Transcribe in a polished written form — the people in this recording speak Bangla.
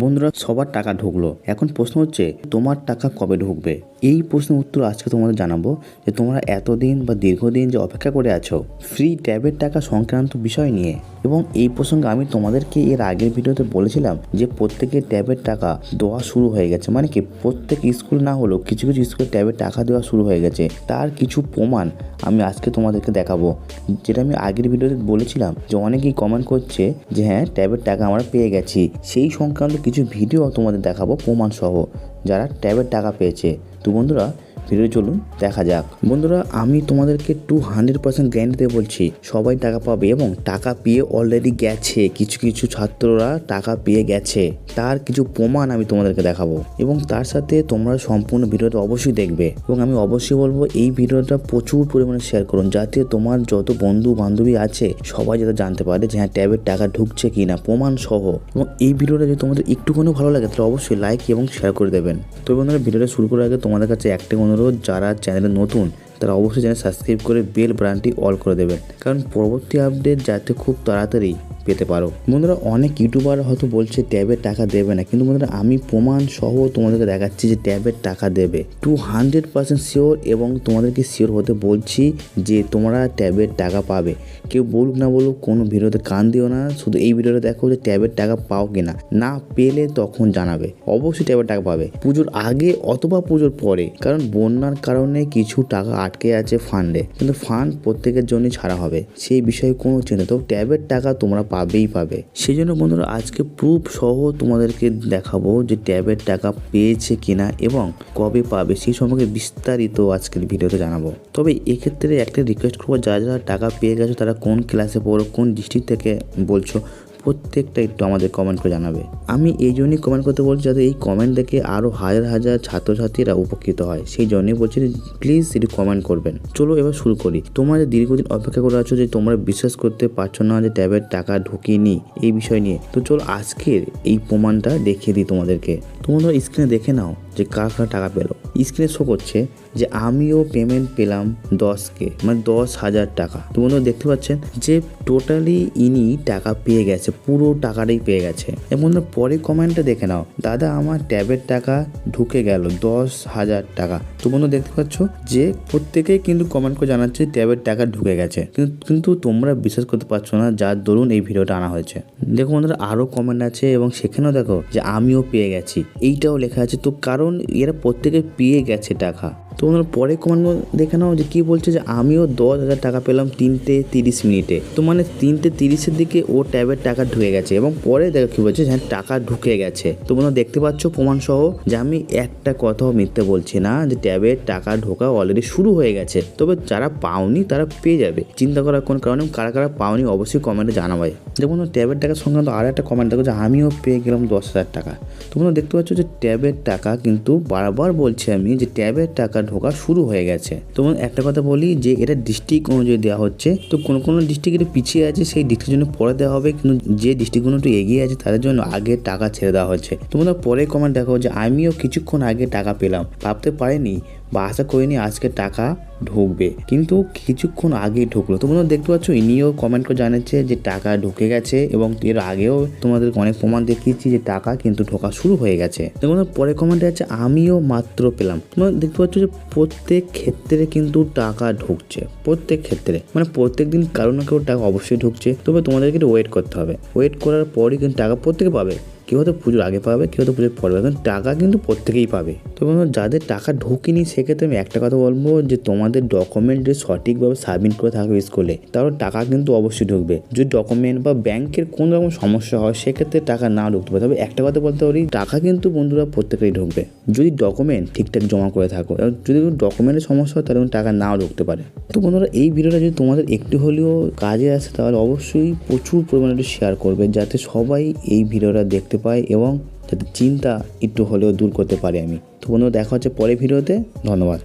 বন্ধুরা, সবার টাকা ঢুকলো, এখন প্রশ্ন হচ্ছে তোমার টাকা কবে ঢুকবে। এই প্রশ্নের উত্তর আজকে তোমাদের জানাবো যে তোমরা এতদিন বা দীর্ঘদিন যে অপেক্ষা করে আছো ফ্রি ট্যাবের টাকা সংক্রান্ত বিষয় নিয়ে। এবং এই প্রসঙ্গে আমি তোমাদেরকে এর আগের ভিডিওতে বলেছিলাম যে প্রত্যেকের ট্যাবের টাকা দেওয়া শুরু হয়ে গেছে, মানে কি প্রত্যেক স্কুল না হলেও কিছু কিছু স্কুলে ট্যাবের টাকা দেওয়া শুরু হয়ে গেছে। তার কিছু প্রমাণ আমি আজকে তোমাদেরকে দেখাবো, যেটা আমি আগের ভিডিওতে বলেছিলাম যে অনেকেই কমেন্ট করছে যে হ্যাঁ ট্যাবের টাকা আমরা পেয়ে গেছি। সেই সংক্রান্ত কিছু ভিডিও তোমাদের দেখাবো প্রমাণ সহ, যারা ট্যাবের টাকা পেয়েছে। তো বন্ধুরা, ভিডিও চলুন দেখা যাক। বন্ধুরা, আমি তোমাদেরকে 200% গ্যারান্টিতে বলছি সবাই টাকা পাবে এবং টাকা পেয়ে অলরেডি গেছে। কিছু কিছু ছাত্ররা টাকা পেয়ে গেছে, তার কিছু প্রমাণ আমি তোমাদেরকে দেখাবো। এবং তার সাথে তোমরা সম্পূর্ণ ভিডিওটা অবশ্যই দেখবে এবং আমি অবশ্যই বলবো এই ভিডিওটা প্রচুর পরিমাণে শেয়ার করুন, যাতে তোমার যত বন্ধু বান্ধবী আছে সবাই যাতে জানতে পারে যে হ্যাঁ ট্যাবের টাকা ঢুকছে কি না, প্রমাণ সহ। এবং এই ভিডিওটা যদি তোমাদের একটুখানি ভালো লাগে তাহলে অবশ্যই লাইক এবং শেয়ার করে দেবেন। তো বন্ধুরা, ভিডিওটা শুরু করার আগে তোমাদের কাছে একটা অনুরোধ, যারা চ্যানেলে নতুন তারা অবশ্যই চ্যানেল সাবস্ক্রাইব করে বেল বাটনটি অল করে দেবেন, কারণ পরবর্তী আপডেট যাতে খুব তাড়াতাড়ি পেতে পারো। বন্ধুরা, অনেক ইউটিউবার হয়তো বলছে ট্যাবের টাকা দেবে না, কিন্তু বন্ধুরা আমি প্রমাণ সহ তোমাদেরকে দেখাচ্ছি যে ট্যাবের টাকা দেবে। 200% শিওর, এবং তোমাদেরকে শিওর হতে বলছি যে তোমরা ট্যাবের টাকা পাবে। কেউ বলুক না বলুক, কোনো ভিডিওতে কান দিও না, শুধু এই ভিডিওটা দেখো যে ট্যাবের টাকা পাও কিনা। না পেলে তখন জানাবে, অবশ্যই ট্যাবের টাকা পাবে পুজোর আগে অথবা পুজোর পরে, কারণ বন্যার কারণে কিছু টাকা আটকে আছে ফান্ডে, কিন্তু ফান্ড প্রত্যেকের জন্যই ছাড়া হবে, সেই বিষয়ে কোনো চিন্তা। তো ট্যাবের টাকা তোমরা পাবেই পাবে। সেই জন্য বন্ধুরা আজকে প্রুফ সহ তোমাদেরকে দেখাবো যে ট্যাবের টাকা পেয়েছে কিনা এবং কবে পাবে, সেই সম্পর্কে বিস্তারিত আজকের ভিডিওতে জানাবো। তবে এক্ষেত্রে একটা রিকোয়েস্ট করবো, যারা যারা টাকা পেয়ে গেছো তারা কোন ক্লাসে পড়ো, কোন ডিস্ট্রিক্ট থেকে বলছো, প্রত্যেকটা একটু আমাদের কমেন্ট করে জানাবে। আমি এই জন্যই কমেন্ট করতে বলছি যাতে এই কমেন্ট দেখে আরও হাজার হাজার ছাত্রছাত্রীরা উপকৃত হয়, সেই জন্যই বলছি প্লিজ একটু কমেন্ট করবেন। চলো এবার শুরু করি। তোমরা যে দীর্ঘদিন অপেক্ষা করে আছো যে তোমরা বিশ্বাস করতে পারছো না যে ট্যাবের টাকা ঢুকিনি এই বিষয় নিয়ে, তো চলো আজকের এই প্রমাণটা দেখিয়ে দিই তোমাদেরকে। তোমরা স্ক্রিনে দেখে নাও যে কার কার টাকা পেলো। স্ক্রিনে শো করছে যে আমিও পেমেন্ট পেলাম 10K, মানে 10,000 টাকা। তো বন্ধুরা দেখতে পাচ্ছেন যে টোটালি ইনি টাকা পেয়ে গেছে, পুরো টাকাটাই পেয়ে গেছে। এবং পরে কমেন্টটা দেখে নাও, দাদা আমার ট্যাবের টাকা ঢুকে গেল 10,000 টাকা। তো বন্ধু দেখতে পাচ্ছ যে প্রত্যেকেই কিন্তু কমেন্ট করে জানাচ্ছে ট্যাবের টাকা ঢুকে গেছে, কিন্তু তোমরা বিশ্বাস করতে পারছো না, যার দরুন এই ভিডিওটা আনা হয়েছে। দেখো বন্ধুরা, আরও কমেন্ট আছে এবং সেখানেও দেখো যে আমিও পেয়ে গেছি, এইটাও লেখা আছে। তো কারণ এরা প্রত্যেকে পেয়ে গেছে টাকা। তো ওনার পরে কমেন্ট দেখে নাও যে কী বলছে, যে আমিও 10,000 টাকা পেলাম 3:30 মিনিটে। তো মানে 3:30-এর দিকে ও ট্যাবের টাকা ঢুকে গেছে, এবং পরে দেখো কী বলছে, হ্যাঁ টাকা ঢুকে গেছে। তো তোমরা দেখতে পাচ্ছ প্রমাণ সহ যে আমি একটা কথাও মিথ্যে বলছি না, যে ট্যাবের টাকা ঢোকা অলরেডি শুরু হয়ে গেছে। তবে যারা পাওনি তারা পেয়ে যাবে, চিন্তা করার কোন কারণে। কারা কারা পাওনি অবশ্যই কমেন্টে জানাবে। যেমন ট্যাবের টাকা সংক্রান্ত আর একটা কমেন্ট দেখো যে আমিও পেয়ে গেলাম 10,000 টাকা। তোমরা দেখতে পাচ্ছ যে ট্যাবের টাকা কিন্তু বারবার বলছি আমি যে ট্যাবের টাকা ঢোকা শুরু হয়ে গেছে। তোমার একটা কথা বলি যে এটা ডিস্ট্রিক্ট অনুযায়ী দেওয়া হচ্ছে, তো কোনো কোনো ডিস্ট্রিক্ট একটু পিছিয়ে আছে, সেই ডিস্ট্রিক্টের জন্য পরে দেওয়া হবে, কিন্তু যে ডিস্ট্রিক্টগুলো একটু এগিয়ে আছে তাদের জন্য আগে টাকা ছেড়ে দেওয়া হচ্ছে। তোমরা পরে কমেন্ট দেখো যে আমিও কিছুক্ষণ আগে টাকা পেলাম, ভাবতে পারিনি বা আশা করিনি আজকে টাকা ঢুকবে, কিন্তু কিছুক্ষণ আগেই ঢুকলো। তোমরা দেখতে পাচ্ছ ইনিও কমেন্ট করে জানাচ্ছে যে টাকা ঢুকে গেছে, এবং এর আগেও তোমাদের অনেক প্রমাণ দেখিয়েছি যে টাকা কিন্তু ঢোকা শুরু হয়ে গেছে। তোমরা পরে কমেন্টে আছে আমিও মাত্র পেলাম। তোমরা দেখতে পাচ্ছ যে প্রত্যেক ক্ষেত্রে কিন্তু টাকা ঢুকছে, প্রত্যেক ক্ষেত্রে, মানে প্রত্যেক দিন কারো না কেউ টাকা অবশ্যই ঢুকছে। তবে তোমাদেরকে একটু ওয়েট করতে হবে, ওয়েট করার পরই কিন্তু টাকা প্রত্যেকে পাবে। কেউ হয়তো পুজোর আগে পাবে, কেউ হয়তো পুজোর পরে পাবে, কিন্তু টাকা কিন্তু প্রত্যেকেই পাবে। তো যাদের টাকা ঢুকেনি সেক্ষেত্রে আমি একটা কথা বলবো যে তোমাদের ডকুমেন্ট যদি সঠিকভাবে সাবমিট করে থাকবে স্কুলে, তাহলে টাকা কিন্তু অবশ্যই ঢুকবে। যদি ডকুমেন্ট বা ব্যাংকের কোনো রকম সমস্যা হয় সেক্ষেত্রে টাকা না ঢুকতে পারে। তবে একটা কথা বলতে পারি, টাকা কিন্তু বন্ধুরা প্রত্যেকেই ঢুকবে যদি ডকুমেন্ট ঠিকঠাক জমা করে থাকো। যদি ডকুমেন্টের সমস্যা হয় তাহলে টাকা নাও ঢুকতে পারে। তো বন্ধুরা, এই ভিডিওটা যদি তোমাদের একটু হলেও কাজে আসে তাহলে অবশ্যই প্রচুর পরিমাণে শেয়ার করবে, যাতে সবাই এই ভিডিওটা দেখতে পায় এবং যাতে চিন্তা একটু হলেও দূর করতে পারি আমি। তো বন্ধুরা, দেখা হচ্ছে পরের ভিডিওতে। ধন্যবাদ।